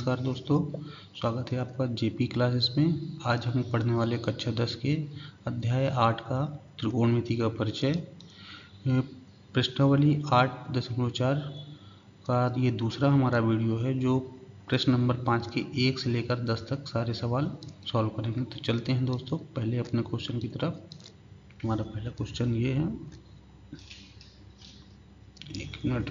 नमस्कार दोस्तों, स्वागत है आपका जेपी क्लासेस में। आज हम पढ़ने वाले कक्षा 10 के अध्याय 8 का त्रिकोणमिति का परिचय। प्रश्नावली 8.4 का ये दूसरा हमारा वीडियो है, जो प्रश्न नंबर 5 के 1 से लेकर 10 तक सारे सवाल सॉल्व करेंगे। तो चलते हैं दोस्तों पहले अपने क्वेश्चन की तरफ। हमारा पहला क्वेश्चन ये है, एक मिनट।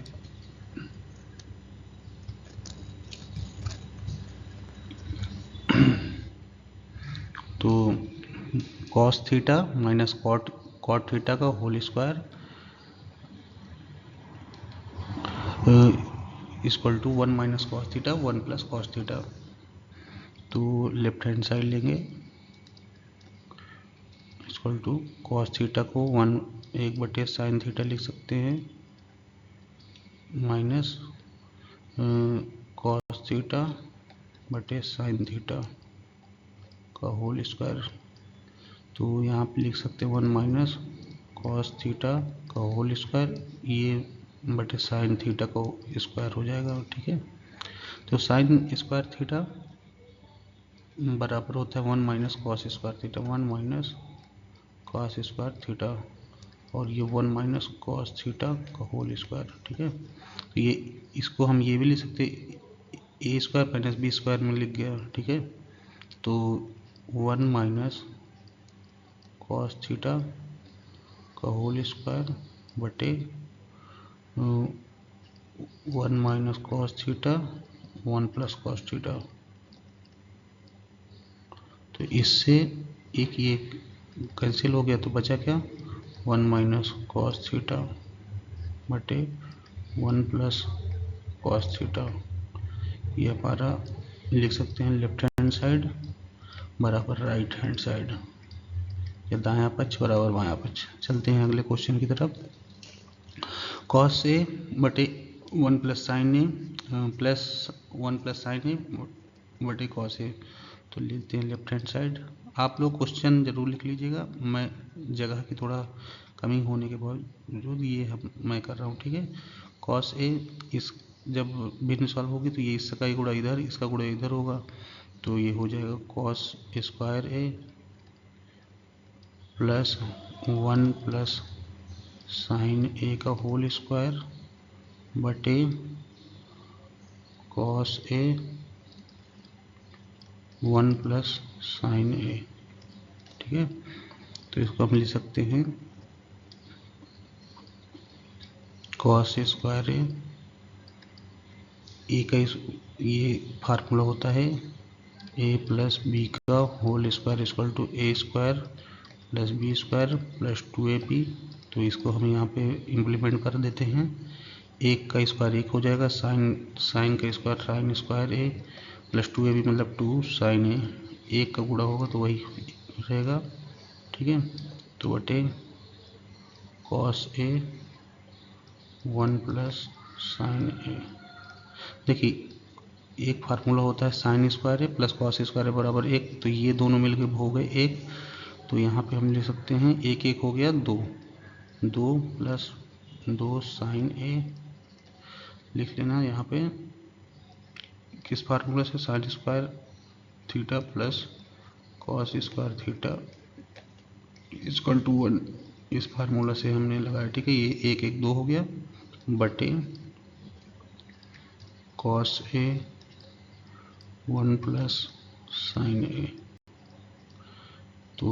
तो cos theta minus cot theta का whole square equal to 1 minus cos theta 1 plus cos theta. तो लेफ्ट हैंड साइड लेंगे, इक्वल टू कॉस थीटा को 1 साइन थीटा लिख सकते हैं, माइनस कॉस थीटा बटे साइन थीटा का होल स्क्वायर। तो यहाँ पे लिख सकते हैं 1 माइनस कॉस थीटा का होल स्क्वायर, ये बटे साइन थीटा का स्क्वायर हो जाएगा। ठीक है, तो साइन स्क्वायर थीटा बराबर होता है 1 minus cos square theta, 1 minus cos square theta, और ये 1 माइनस कॉस थीटा का होल स्क्वायर। ठीक है, तो ये इसको हम ये भी लिख सकते ए स्क्वायर माइनस बी स्क्वायर में लिख गया। ठीक है, तो 1 माइनस कॉस थीटा का होल स्क्वायर बटे 1 minus cos theta 1 plus cos theta. तो इससे एक ये कैंसिल हो गया, तो बचा क्या, 1 माइनस कॉस थीटा बटे 1 प्लस कॉस थीटा। ये हमारा लिख सकते हैं लेफ्ट हैंड साइड बराबर राइट हैंड साइड, या दायां पक्ष बराबर बायां पक्ष। चलते हैं अगले क्वेश्चन की तरफ। कॉस ए बटे 1 plus sine A plus 1 plus sine ए बटे कॉस ए। तो लिखते हैं लेफ्ट हैंड साइड। आप लोग क्वेश्चन जरूर लिख लीजिएगा, मैं जगह की थोड़ा कमी होने के बावजूद ये मैं कर रहा हूँ। ठीक है, कॉस ए इस जब भिन्न सॉल्व होगी तो ये इसका गुणा इधर, इसका गुणा इधर होगा, तो ये हो जाएगा cos square A plus 1 plus sine ए का होल स्क्वायर बटे कॉस ए 1 प्लस साइन ए। ठीक है, तो इसको हम लिख सकते हैं कॉस स्क्वायर ए का ये फार्मूला होता है ए प्लस बी का whole square equal to A square plus B square plus 2ab। तो इसको हम यहाँ पे इम्प्लीमेंट कर देते हैं। एक का स्क्वायर एक हो जाएगा, साइन का square sine square A plus 2ab मतलब 2 साइन ए, एक का गुणा होगा तो वही रहेगा। ठीक है, तो बटे कॉस ए 1 प्लस साइन ए। देखिए एक फार्मूला होता है साइन स्क्वायर है प्लस कॉस स्क्वायर है बराबर 1, तो ये दोनों मिलकर हो गए 1। तो यहाँ पे हम ले सकते हैं 1 1 हो गया 2, 2 प्लस 2 साइन ए लिख लेना। यहाँ पे किस फार्मूला से, sine square theta plus cos square theta equal to 1, इस फार्मूला से हमने लगाया। ठीक है, ये 1 1 2 हो गया बटे कॉस ए 1 प्लस साइन ए। तो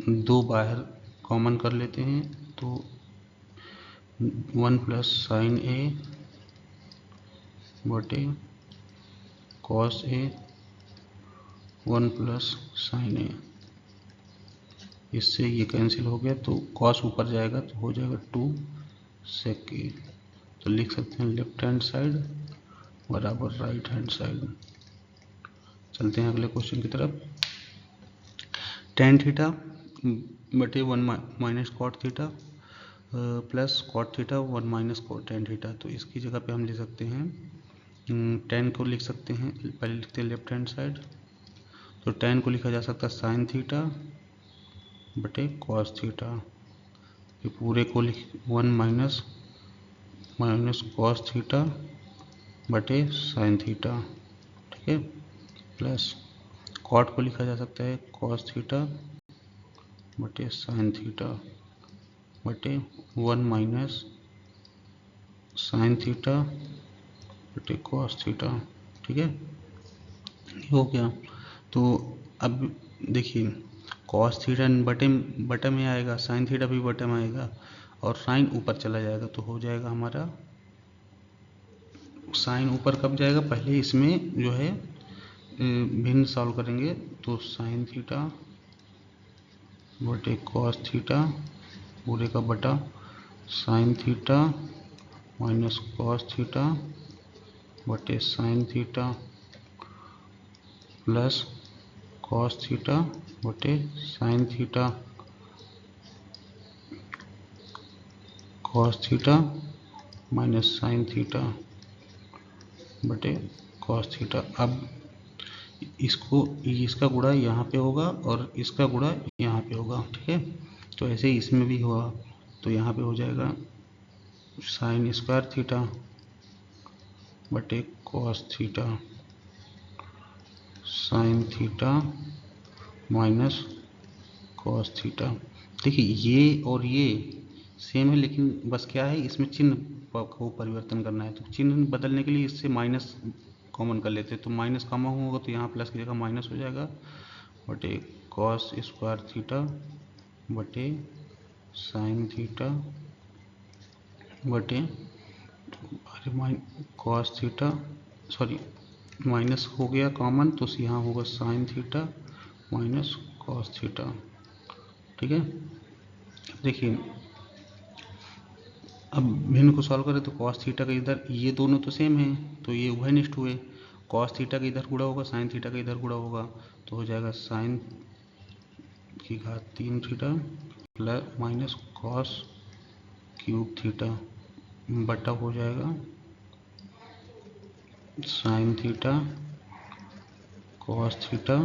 दो बाहर कॉमन कर लेते हैं, तो 1 प्लस साइन ए बटे कॉस ए 1 प्लस साइन ए। इससे ये कैंसिल हो गया, तो कॉस ऊपर जाएगा तो हो जाएगा 2 sec ए। तो लिख सकते हैं लेफ्ट हैंड साइड बराबर राइट हैंड साइड। चलते हैं अगले क्वेश्चन की तरफ। टेन थीटा बटे 1 minus cot theta plus cot theta 1 minus cot tan theta. तो इसकी जगह पे हम लिख सकते हैं टेन को लिख सकते हैं, पहले लिखते हैं लेफ्ट हैंड साइड। तो टेन को लिखा जा सकता है साइन थीटा बटे कॉस थीटा, ये पूरे को लिख 1 माइनस कॉस थीटा बटे साइन थीटा। ठीक ठीक है, प्लस कॉट को लिखा जा सकता है कॉस थीटा बटे साइन थीटा बटे 1 माइनस साइन थीटा बटे कॉस थीटा। ठीक है, ये हो गया। तो अब देखिए कॉस थीटा बटे में आएगा, साइन थीटा भी बटे में आएगा और साइन ऊपर चला जाएगा, तो हो जाएगा हमारा साइन ऊपर कब जाएगा, पहले इसमें जो है भिन्न सॉल्व करेंगे, तो साइन थीटा बटे कॉस थीटा पूरे का बटा sine theta minus cos theta बटे sine theta plus cos theta बटे sine theta cos theta minus sine theta बटे कॉस थीटा। अब इसका गुणा यहाँ पे होगा और इसका गुणा यहाँ पे होगा। ठीक है, तो ऐसे ही इसमें भी हुआ, तो यहाँ पे हो जाएगा साइन स्क्वायर थीटा बटे cos theta sine theta minus cos theta. देखिए ये और ये सेम है, लेकिन बस क्या है इसमें चिन्ह को परिवर्तन करना है, तो चिन्ह बदलने के लिए इससे माइनस कॉमन कर लेते हैं, तो माइनस कॉमन होगा तो यहाँ प्लस की जगह माइनस हो जाएगा बटे कॉस स्क्वायर थीटा बटे साइन थीटा बटे अरे कॉस थीटा, सॉरी माइनस हो गया कॉमन, तो यहाँ होगा sign theta minus cos theta. ठीक है, देखिए अब भिन्न को सॉल्व करें तो कॉस थीटा का इधर, ये दोनों तो सेम है तो ये उभयनिष्ठ हुए, कॉस थीटा का इधर गुणा होगा साइन थीटा का इधर गुणा होगा, तो हो जाएगा साइन की घात 3 theta plus minus cos cube theta बटा हो जाएगा sine theta cos theta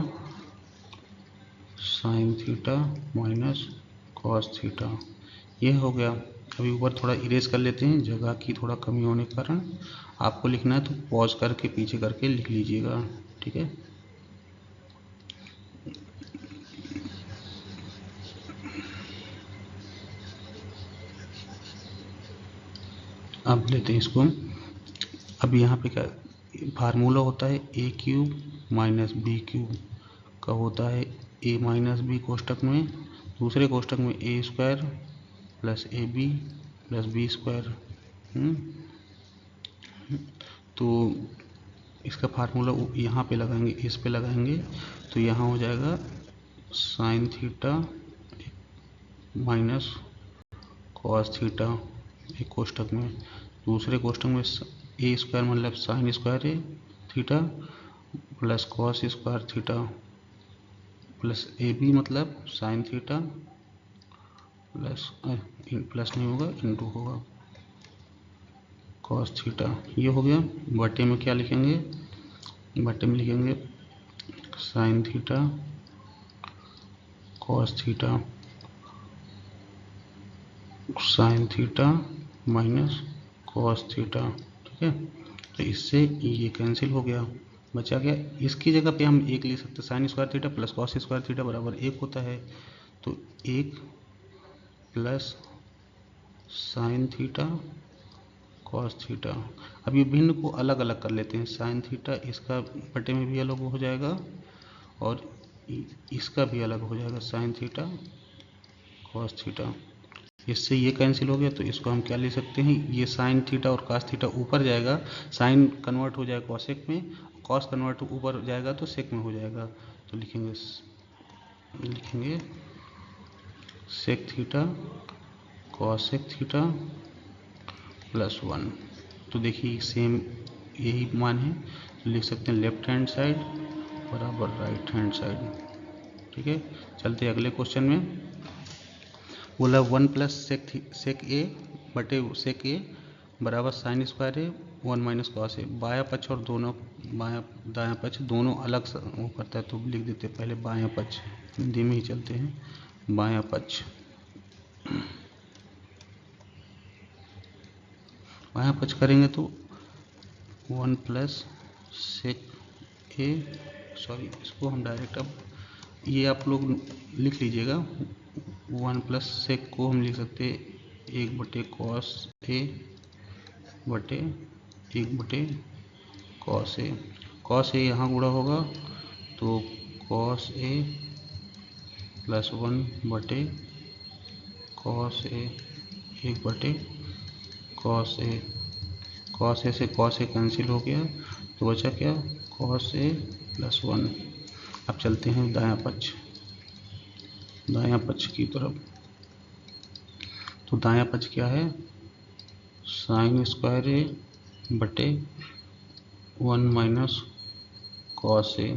sine theta minus cos theta. ये हो गया। अभी ऊपर थोड़ा इरेज कर लेते हैं, जगह की थोड़ा कमी होने के कारण। आपको लिखना है तो पॉज करके पीछे करके लिख लीजिएगा। ठीक है, अब लेते हैं इसको। अब यहाँ पे क्या फार्मूला होता है, ए क्यूब माइनस बी क्यूब का होता है ए माइनस बी कोष्टक में, दूसरे कोष्टक में ए स्क्वायर प्लस ए बी प्लस बी स्क्वायर। तो इसका फार्मूला यहाँ पे लगाएंगे, इस पे लगाएंगे, तो यहाँ हो जाएगा sine theta minus cos theta एक कोष्टक में, दूसरे कोष्टक में ए स्क्वायर मतलब साइन स्क्वायर है theta plus cos square theta plus ए बी मतलब साइन थीटा प्लस प्लस नहीं होगा इंटू होगा कॉस थीटा। ये हो गया। बटे में क्या लिखेंगे, बटे में लिखेंगे sign theta cos theta sine theta minus cos theta. ठीक है, तो इससे ये कैंसिल हो गया, बचा गया इसकी जगह पे हम एक ले सकते, sign square theta plus cos square theta बराबर एक होता है, तो एक plus sign theta cos theta. अब ये भिन्न को अलग अलग कर लेते हैं, साइन थीटा इसका बटे में भी अलग हो जाएगा और इसका भी अलग हो जाएगा साइन थीटा कॉस थीटा। इससे ये कैंसिल हो गया, तो इसको हम क्या ले सकते हैं, ये साइन थीटा और कॉस थीटा ऊपर जाएगा, साइन कन्वर्ट हो जाएगा कॉसेक में, कॉस कन्वर्ट ऊपर जाएगा तो सेक में हो जाएगा, तो लिखेंगे sec theta cosec theta plus 1। तो देखिए सेम यही मान है, तो लिख सकते हैं लेफ्ट हैंड साइड बराबर राइट हैंड साइड। ठीक है, चलते हैं अगले क्वेश्चन में। बोला 1 प्लस सेक ए बटे सेक ए बराबर साइन स्क्वायर है 1 माइनस कॉस है। बायां पक्ष और दोनों दायां पक्ष दोनों अलग वो करता है, तो लिख देते हैं पहले बायां पक्ष, हिंदी में ही चलते हैं। बायां पक्ष, बायां पक्ष करेंगे तो 1 प्लस सेक ए, सॉरी इसको हम डायरेक्ट अब ये आप लोग लिख लीजिएगा, 1 प्लस सेक को हम लिख सकते हैं 1 बटे कॉस ए बटे 1 बटे कॉस ए। कॉस ए यहाँ गुणा होगा तो कॉस ए प्लस 1 बटे कॉस ए 1 बटे कॉस ए। कॉस ए से कॉस ए कैंसिल हो गया तो बचा क्या, कॉस ए प्लस 1। अब चलते हैं दायां पक्ष की तरफ। तो दायां पक्ष क्या है, साइन स्क्वायर ए बटे 1 माइनस कॉस ए।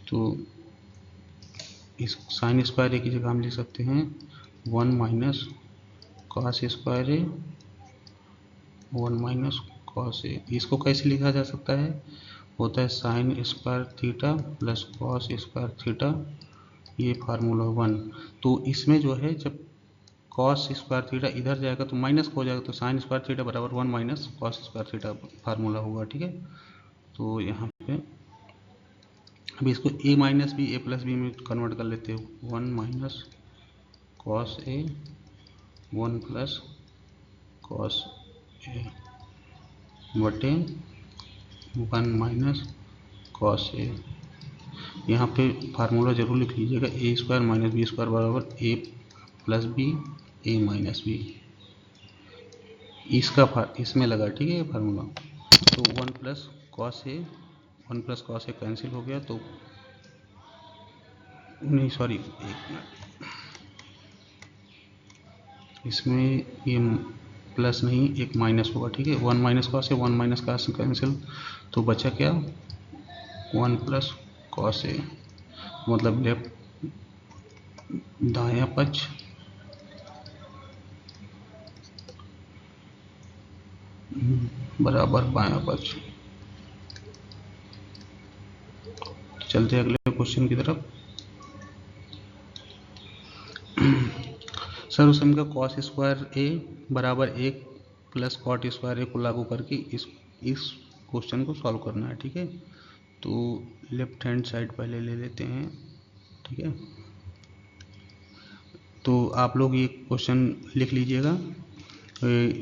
तो इस साइन स्क्वायर ए की जगह हम लिख सकते हैं 1 माइनस कॉस स्क्वायर ए 1 माइनस कॉस ए। इसको कैसे लिखा जा सकता है, होता है sign square theta plus cos square theta, ये फार्मूला 1। तो इसमें जो है जब कॉस स्क्वायर थीटा इधर जाएगा तो माइनस हो जाएगा, तो साइन स्क्वायर थीटा बराबर 1 minus cos square theta formula होगा, ठीक है। तो यहाँ पे अभी इसको ए माइनस बी ए प्लस बी में कन्वर्ट कर लेते हो, 1 minus cos A 1 plus cos A बटे 1 माइनस कॉस ए। यहाँ पे फार्मूला जरूर लिख लीजिएगा, ए स्क्वायर माइनस बी स्क्वायर बराबर ए plus B A minus B. इसमें लगा, ठीक है, ये फार्मूला। तो 1 plus cos A 1 plus cos A cancel हो गया, तो नहीं सॉरी एक मिनट, इसमें ये प्लस नहीं एक माइनस होगा, ठीक है। 1 माइनस कॉस ए 1 माइनस कॉस कैंसिल, तो बचा क्या 1 प्लस कॉस ए, मतलब लेफ्ट दायां पक्ष बराबर बायां पक्ष। चलते हैं अगले क्वेश्चन की तरफ। सर उस का कॉस स्क्वायर ए बराबर 1 प्लस कॉट स्क्वायर ए को लागू करके इस क्वेश्चन को सॉल्व करना है, ठीक है। तो लेफ्ट हैंड साइड पहले ले लेते हैं, ठीक है। तो आप लोग ये क्वेश्चन लिख लीजिएगा,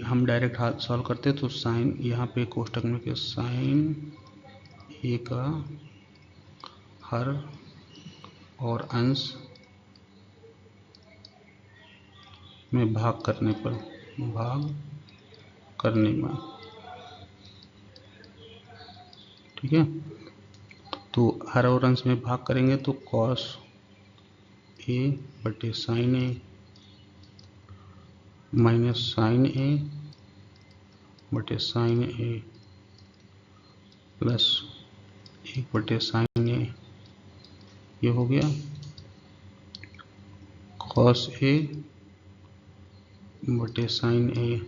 हम डायरेक्ट हाथ सॉल्व करते तो साइन यहाँ पे कोष्टक में के साइन ए का हर और अंश में भाग करने में, ठीक है। तो हर और अंश में भाग करेंगे तो कॉस ए बटे साइन ए माइनस साइन ए बटे साइन ए प्लस 1 बटे साइन ए, ये हो गया कॉस ए बटे sign A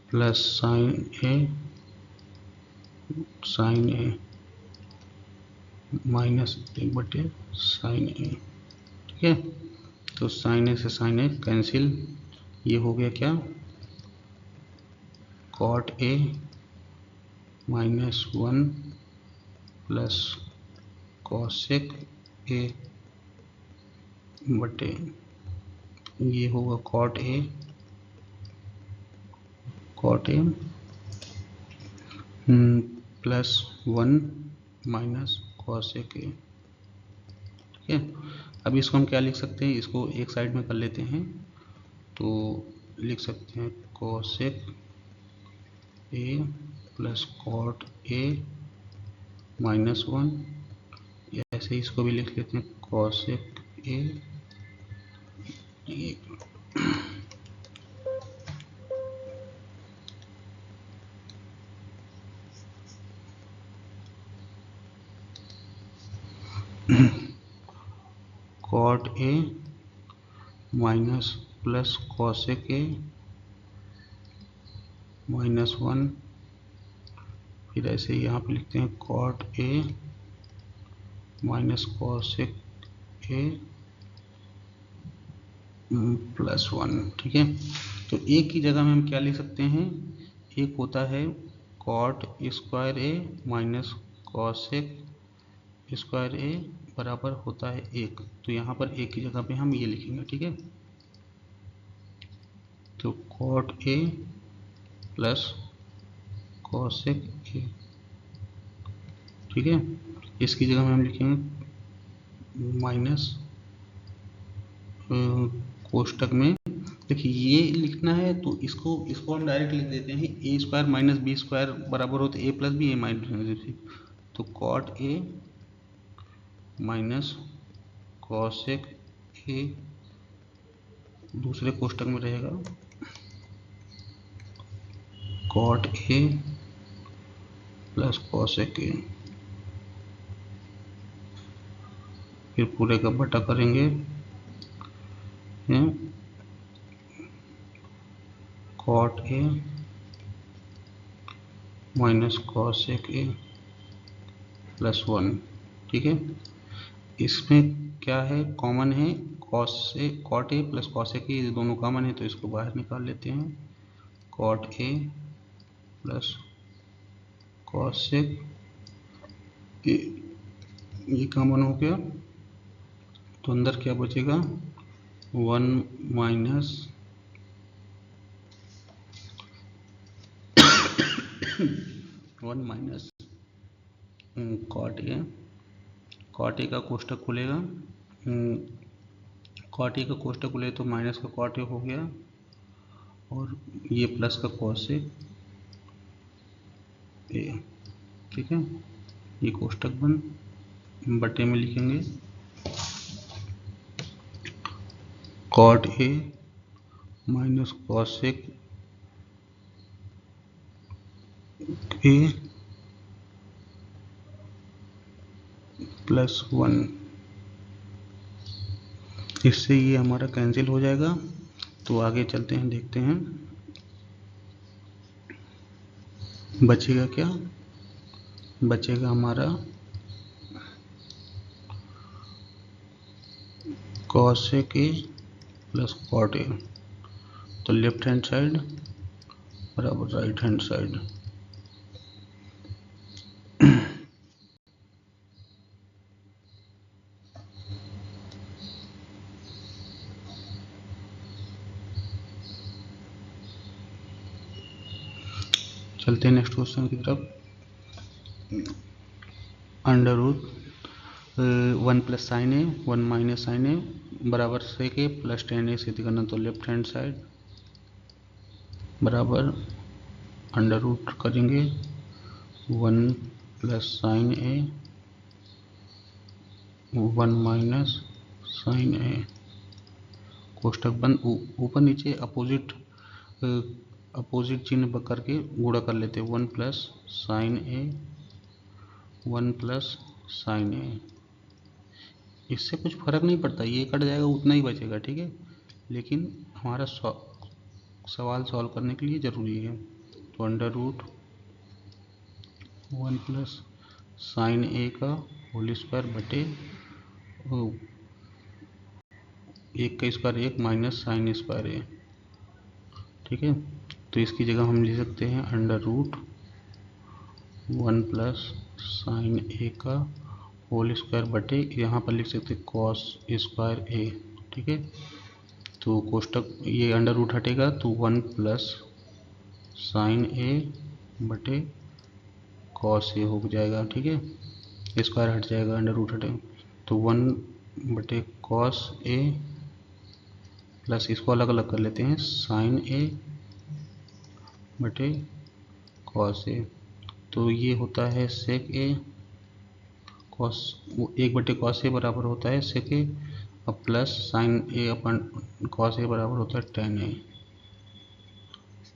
plus sine A minus 1 बटे साइन ए, ठीक है। तो साइन ए से साइन ए कैंसिल, ये हो गया क्या cot A minus 1 plus cosec A बटे, ये होगा cot A plus 1 minus cosec A, ठीक है। अब इसको हम क्या लिख सकते हैं, इसको एक साइड में कर लेते हैं, तो लिख सकते हैं cosec A plus cot A minus 1, ऐसे इसको भी लिख लेते हैं cosec A, cot A minus plus cosec A minus 1, फिर ऐसे यहाँ पे लिखते हैं cot A minus cosec A plus 1, ठीक है। तो ए की जगह में हम क्या लिख सकते हैं, एक होता है कॉट स्क्वायर ए माइनस कॉसेक स्क्वायर ए बराबर होता है 1। तो यहाँ पर एक की जगह पे हम ये लिखेंगे, ठीक है। तो cot A plus cosec A, ठीक है। इसकी जगह में हम लिखेंगे माइनस कोष्टक में, देखिए ये लिखना है तो इसको हम डायरेक्ट लिख देते हैं A square minus B square बराबर होता है A plus B A minus B. तो cot A minus cosec A दूसरे कोष्टक में रहेगा cot A plus cosec A, फिर पूरे का बटा करेंगे cot A minus cosec A plus 1, ठीक है। इसमें क्या है, कॉमन है, cot A plus cosec A, ये दोनों कॉमन है तो इसको बाहर निकाल लेते हैं। Cot A plus cosec A, ये कॉमन हो गया तो अंदर क्या बचेगा 1 माइनस कॉट ए का कोष्टक खुलेगा, कॉट ए का कोष्टक खुले तो माइनस का कॉट ए हो गया और ये प्लस का कॉसेक ए, ठीक है। ये कोष्टक बन बटे में लिखेंगे cot A minus cosec A plus 1, इससे ये हमारा कैंसिल हो जाएगा। तो आगे चलते हैं, देखते हैं बचेगा क्या, बचेगा हमारा cosec A plus cot A. तो लेफ्ट हैंड साइड बराबर राइट हैंड साइड, चलते हैं नेक्स्ट क्वेश्चन की तरफ। Under root 1 plus sine A 1 minus sine A बराबर sec A plus tan A सिद्ध करना। तो लेफ्ट हैंड साइड बराबर अंडर रूट करेंगे 1 plus sine A 1 minus sine A, कोष्टक बंद, ऊपर नीचे अपोजिट चिन्ह करके गुणा कर लेते हैं 1 plus sine A 1 plus sine ए। इससे कुछ फर्क नहीं पड़ता, ये कट जाएगा उतना ही बचेगा, ठीक है। लेकिन हमारा सवाल सॉल्व करने के लिए ज़रूरी है। तो अंडर रूट 1 प्लस साइन ए का होल स्क्वायर बटे 1 का स्क्वायर 1 माइनस साइन स्क्वायर ए, ठीक है। तो इसकी जगह हम लिख सकते हैं अंडर रूट 1 प्लस साइन ए का होल स्क्वायर बटे, यहाँ पर लिख सकते हैं कॉस स्क्वायर ए, ठीक है। तो कोष्टक ये अंडर रूट हटेगा तो 1 प्लस साइन ए बटे कॉस ए हो जाएगा, ठीक है। स्क्वायर हट जाएगा, अंडर रूट हटेगा तो 1 बटे कॉस ए प्लस इसको अलग अलग कर लेते हैं साइन ए बटे कॉस ए। तो ये होता है सेक ए कॉस 1 बटे कॉस ए बराबर होता है सेक ए, अब plus sine A upon cos A बराबर होता है टेन ए।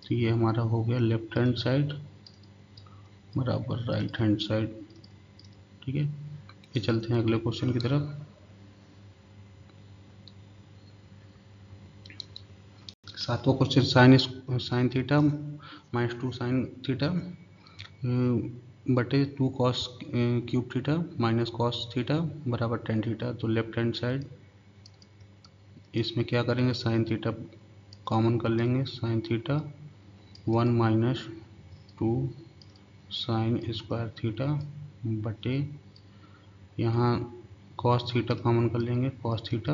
तो ये हमारा हो गया लेफ्ट हैंड साइड बराबर राइट हैंड साइड, ठीक है। ये चलते हैं अगले क्वेश्चन की तरफ। सातवां question sign theta minus 2 sign theta बटे 2 cos cube theta minus cos theta बराबर टेन थीटा। तो लेफ्ट हैंड साइड इसमें क्या करेंगे साइन थीटा कॉमन कर लेंगे, sine theta 1 minus 2 sign square theta बटे, यहाँ कॉस थीटा कॉमन कर लेंगे, cos theta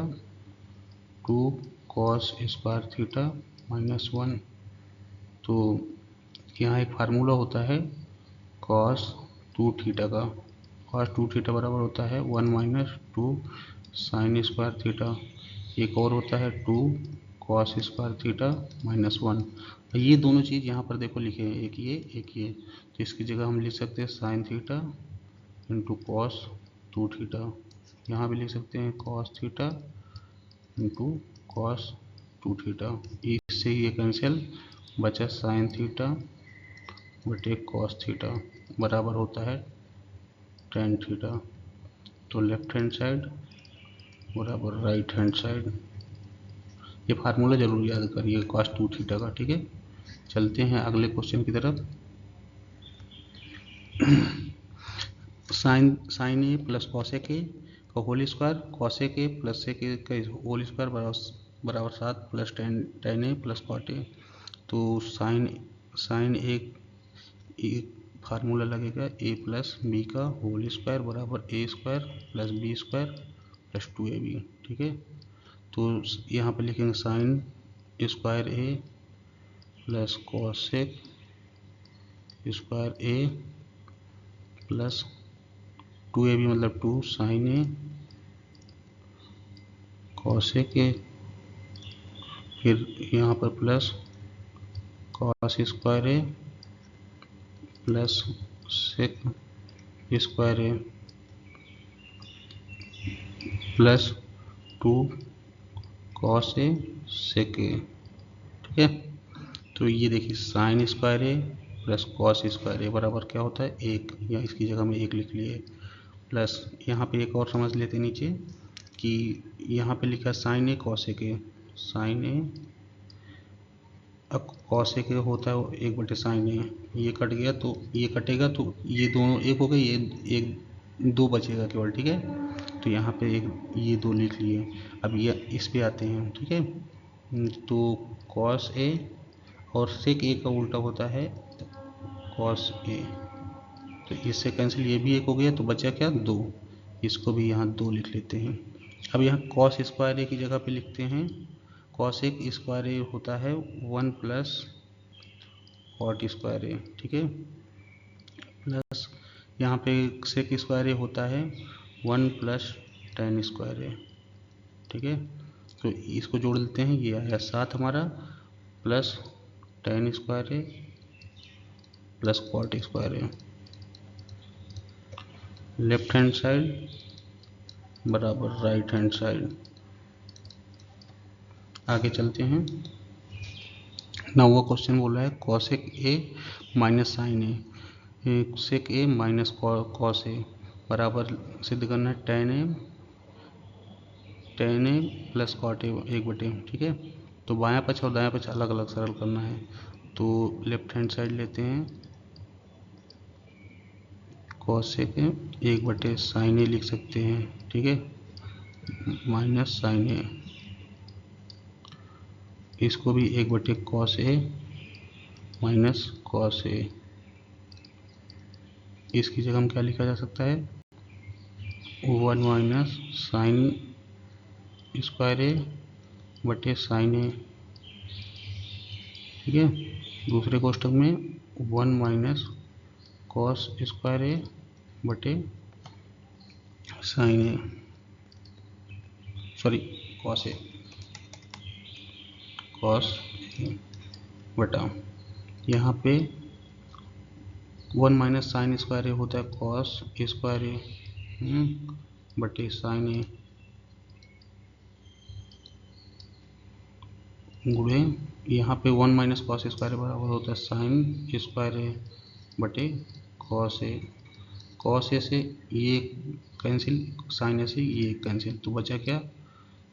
2 cos square theta minus 1। तो यहाँ एक फार्मूला होता है कॉस 2 थीटा का, कॉस 2 थीटा बराबर होता है 1 माइनस 2 साइन स्क्वायर थीटा। एक और होता है 2 कॉस स्क्वायर थीटा माइनस 1। ये दोनों चीज़ यहाँ पर देखो लिखे हैं, एक ये एक ये, तो इसकी जगह हम लिख सकते हैं sine theta into cos 2 theta. यहाँ भी लिख सकते हैं cos theta into cos 2 theta. इससे ये कैंसिल, बचा साइन थीटा बटे कॉस थीटा बराबर होता है टेन थीटा। तो लेफ्ट हैंड साइड बराबर राइट हैंड साइड। ये फार्मूला जरूर याद करिए कॉस 2 थीटा का, ठीक है। चलते हैं अगले क्वेश्चन की तरफ। Sine A plus cosec A का whole square, cosec A plus sec A का होल स्क्वायर बराबर 7 plus tan A plus cot A. तो साइन एक फार्मूला लगेगा ए प्लस बी का होल स्क्वायर बराबर A square plus B square plus 2ab, ठीक है। तो यहाँ पर लिखेंगे sine square A plus cosec square A plus 2ab मतलब 2 साइन ए कॉसेक ए, फिर यहाँ पर plus cos square A plus sec square A plus 2 cos A sec ए, ठीक है। तो ये देखिए sign square A plus cos square ए बराबर क्या होता है 1, या इसकी जगह में 1 लिख लिए, प्लस यहाँ पे एक और समझ लेते नीचे कि यहाँ पे लिखा sine A cosec A, sine A, अब कॉसेक ए होता है 1/साइन ए, ये कट गया तो ये कटेगा तो ये दोनों एक हो गए, ये एक 2 बचेगा केवल, ठीक है। तो यहाँ पे एक ये 2 लिख लिए। अब ये इस पे आते हैं, ठीक है। तो कॉस ए और सेक ए का उल्टा होता है कॉस ए, तो इससे कैंसिल, ये भी एक हो गया तो बचा क्या 2, इसको भी यहाँ 2 लिख लेते हैं। अब यहाँ कॉस स्क्वायर ए की जगह पे लिखते हैं कॉस एक स्क्वायर ए होता है 1 प्लस कॉट स्क्वायर ए, ठीक है, प्लस यहाँ पे सेक स्क्वायर ए होता है 1 प्लस टेन स्क्वायर ए, ठीक है। तो इसको जोड़ लेते हैं, ये आया 7 हमारा plus tan square A plus cot square A, left hand side बराबर राइट हैंड साइड। आगे चलते हैं। नौवां क्वेश्चन बोला है cosec A minus sine A, sec A minus cos A बराबर सिद्ध करना है tan A plus cot A 1/, ठीक है। तो बायां पक्ष और दायां पक्ष अलग अलग सरल करना है, तो लेफ्ट हैंड साइड लेते हैं कॉसेक 1/साइन ए लिख सकते हैं, ठीक है, माइनस साइन ए, इसको भी 1/कॉस ए माइनस कॉस ए, इसकी जगह में क्या लिखा जा सकता है 1 माइनस साइन स्क्वायर ए बटे साइन ए, ठीक है। दूसरे कोष्टक में 1 माइनस कॉस स्क्वायर ए बटे sign A, sorry cos A, cos A बटा यहाँ पे 1 माइनस साइन स्क्वायर ए होता है कॉस स्क्वायर ए बटे साइन ए गुणे यहाँ पे 1 माइनस कॉस स्क्वायर ए बराबर होता है साइन स्क्वायर ए बटे कॉस ए। कॉस ए से ये कैंसिल, साइन ए से ये कैंसिल, तो बचा क्या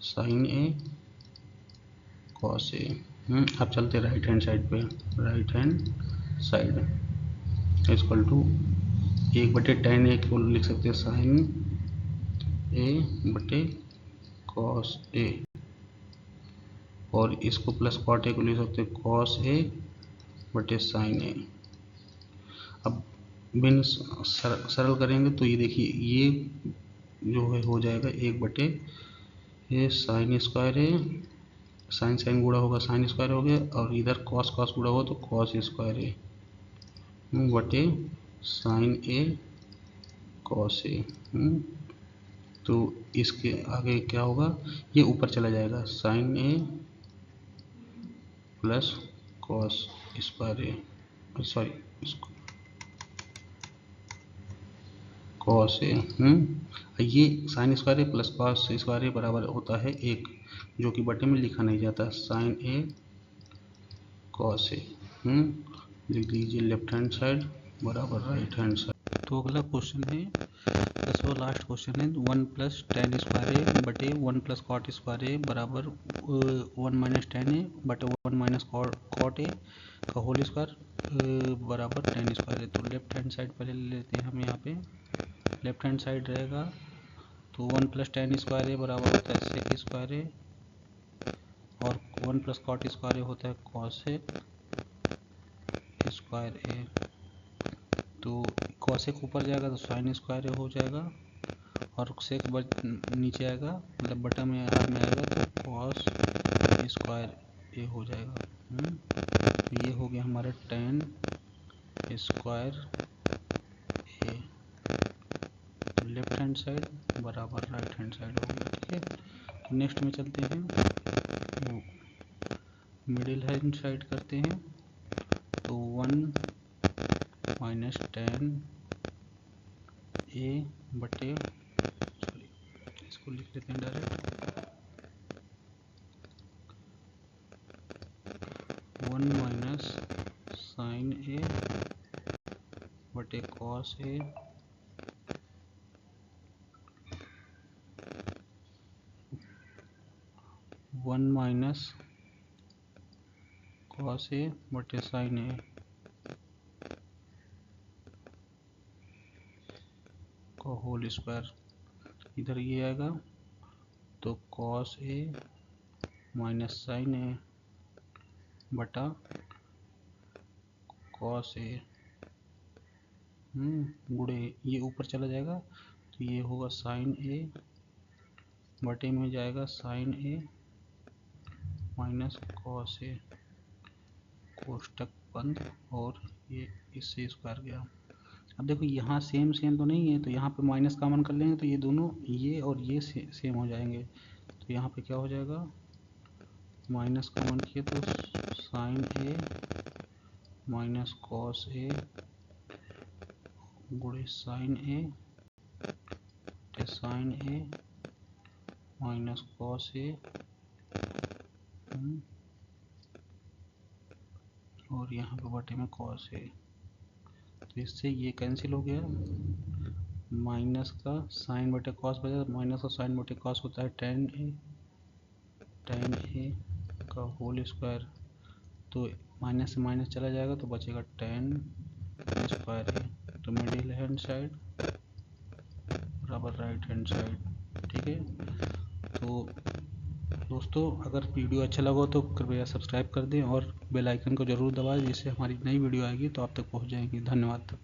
साइन ए कॉस ए। अब चलते राइट हैंड साइड पे, right hand side equal to 1/tan A को लिख सकते हैं साइन ए बटे कॉस ए, और इसको प्लस कॉट ए को लिख सकते हैं कॉस ए बटे साइन ए। अब बिन सरल करेंगे तो ये देखिए ये जो है हो जाएगा 1 बटे ये साइन स्क्वायर है, साइन साइन गुणा होगा साइन स्क्वायर हो गया, और इधर कॉस कॉस गुणा होगा तो कॉस स्क्वायर है बटे साइन ए कॉस ए। तो इसके आगे क्या होगा, ये ऊपर चला जाएगा, sign A plus cos square A, sorry cos A. ये sign square A plus cos square ए बराबर होता है 1, जो कि बटे में लिखा नहीं जाता, साइन ए कॉस ए। लिख लीजिए लेफ्ट हैंड साइड बराबर राइट हैंड साइड। तो अगला क्वेश्चन है 10वां लास्ट क्वेश्चन है 1 प्लस टेन स्क्वायर ए बटे 1 प्लस कॉट स्क्वायर ए बराबर 1 माइनस टेन ए बटे 1 माइनस कॉट ए का होल स्क्वायर बराबर टेन स्क्वायर है। तो लेफ्ट हैंड साइड पहले ले लेते हैं हम। यहाँ पे लेफ्ट हैंड साइड रहेगा तो 1 प्लस टेन स्क्वायर ए बराबर होता है सेक स्क्वायर ए, और 1 प्लस कॉट स्क्वायर ए होता है कॉसेक स्क्वायर ए। तो कॉसेक ऊपर जाएगा तो साइन स्क्वायर ए हो जाएगा, और सेक नीचे आएगा मतलब बटा में हाथ में आएगा तो कॉस स्क्वायर ए हो जाएगा। ये हो गया हमारा ten square A. Left hand side बराबर राइट हैंड साइड हो गया। ठीक है, तो नेक्स्ट में चलते हैं, मिडिल हैंड साइड करते हैं। तो 1 माइनस टेन ए बटे, सॉरी इसको लिख लेते हैं डायरेक्ट, 1 माइनस साइन ए बटे कॉस ए 1 माइनस कॉस ए बटे साइन ए का होल स्क्वायर। इधर ये आएगा तो कॉस ए माइनस साइन ए बटा कॉस ए गुणे ये ऊपर चला जाएगा तो ये होगा साइन ए बटे में जाएगा साइन ए माइनस कॉस ए, कोष्टक बंद, और ये इससे स्क्वायर गया। अब देखो यहाँ सेम सेम तो नहीं है, तो यहाँ पे माइनस कॉमन कर लेंगे तो ये दोनों ये और ये सेम हो जाएंगे। तो यहाँ पे क्या हो जाएगा, माइनस कॉमन किए तो साइन ए माइनस कॉस ए गुणे साइन ए माइनस कॉस ए, और यहाँ पे बटे में कॉस ए। तो इससे ये कैंसिल हो गया, माइनस का साइन बटे कॉस बचा, माइनस का साइन बटे कॉस होता है टेन ए का होल स्क्वायर। तो माइनस से माइनस चला जाएगा तो बचेगा टेन स्क्वायर ए। तो मिडिल हैंड साइड बराबर राइट हैंड साइड। ठीक है, तो दोस्तों अगर वीडियो अच्छा लगा तो कृपया सब्सक्राइब कर दें और बेल आइकन को ज़रूर दबाएं, जिससे हमारी नई वीडियो आएगी तो आप तक पहुंच जाएगी। धन्यवाद।